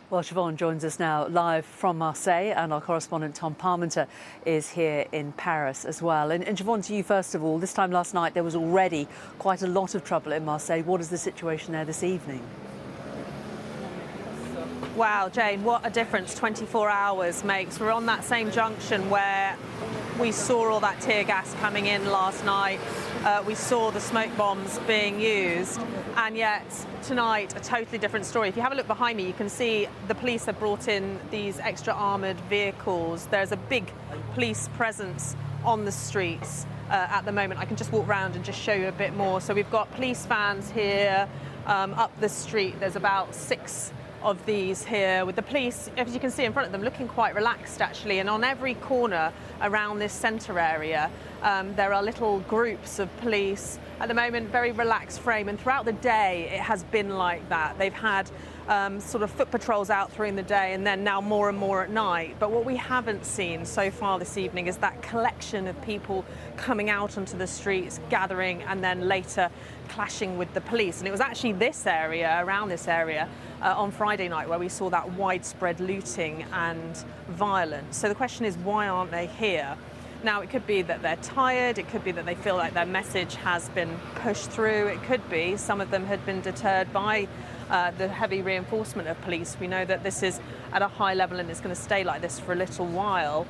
Well, Siobhan joins us now live from Marseille, and our correspondent Tom Parmenter is here in Paris as well. And Siobhan, to you first of all, this time last night there was already quite a lot of trouble in Marseille. What is the situation there this evening? Wow, Jane, what a difference 24 hours makes. We're on that same junction where we saw all that tear gas coming in last night. We saw the smoke bombs being used, and yet tonight a totally different story. If you have a look behind me, you can see the police have brought in these extra armoured vehicles. There's a big police presence on the streets at the moment. I can just walk around and just show you a bit more. So we've got police vans here up the street. There's about 6 of these here, with the police, as you can see in front of them, looking quite relaxed actually. And on every corner around this centre area there are little groups of police at the moment, very relaxed frame, and throughout the day it has been like that. They've had sort of foot patrols out during the day and then now more and more at night. But what we haven't seen so far this evening is that collection of people coming out onto the streets, gathering, and then later clashing with the police. And it was actually this area, around this area, on Friday night where we saw that widespread looting and violence. So the question is, why aren't they here? Now, it could be that they're tired, it could be that they feel like their message has been pushed through, it could be some of them had been deterred by the heavy reinforcement of police. We know that this is at a high level and it's going to stay like this for a little while.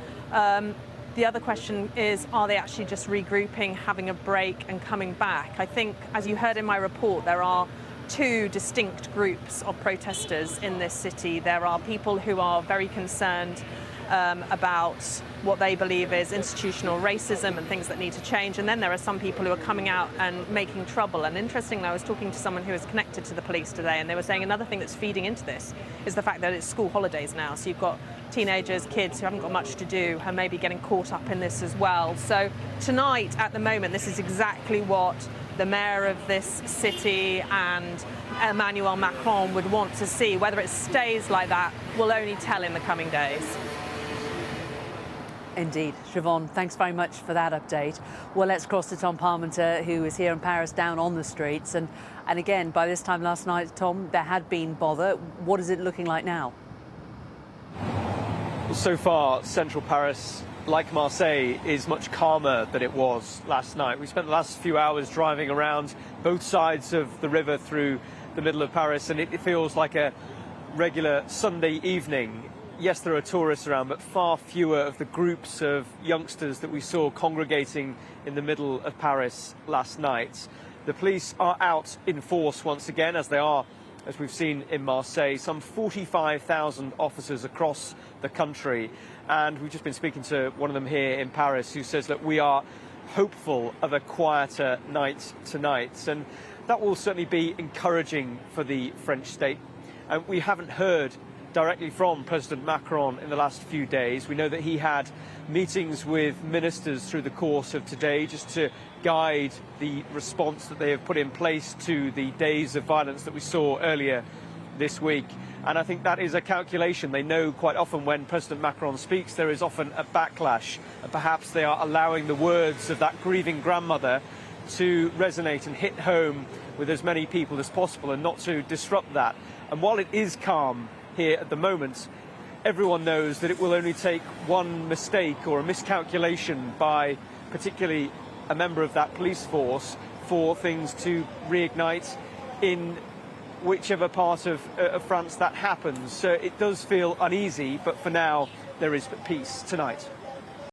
The other question is, are they actually just regrouping, having a break and coming back? I think, as you heard in my report, there are 2 distinct groups of protesters in this city. There are people who are very concerned about what they believe is institutional racism and things that need to change. And then there are some people who are coming out and making trouble. And interestingly, I was talking to someone who is connected to the police today, and they were saying another thing that's feeding into this is the fact that it's school holidays now. So you've got teenagers, kids who haven't got much to do, who may be getting caught up in this as well. So tonight, at the moment, this is exactly what the mayor of this city and Emmanuel Macron would want to see. Whether it stays like that, we'll only tell in the coming days. Indeed. Siobhan, thanks very much for that update. Well, let's cross to Tom Parmenter, who is here in Paris, down on the streets. And again, by this time last night, Tom, there had been bother. What is it looking like now? So far, central Paris, like Marseille, is much calmer than it was last night. We spent the last few hours driving around both sides of the river through the middle of Paris, and it feels like a regular Sunday evening. Yes, there are tourists around, but far fewer of the groups of youngsters that we saw congregating in the middle of Paris last night. The police are out in force once again, as they are, as we've seen in Marseille, some 45,000 officers across the country. And we've just been speaking to one of them here in Paris, who says that we are hopeful of a quieter night tonight. And that will certainly be encouraging for the French state. And we haven't heard directly from President Macron in the last few days. We know that he had meetings with ministers through the course of today just to guide the response that they have put in place to the days of violence that we saw earlier this week. And I think that is a calculation. They know quite often when President Macron speaks, there is often a backlash. And perhaps they are allowing the words of that grieving grandmother to resonate and hit home with as many people as possible and not to disrupt that. And while it is calm here at the moment, everyone knows that it will only take one mistake or a miscalculation by particularly a member of that police force for things to reignite in whichever part of France that happens. So it does feel uneasy, but for now there is peace tonight.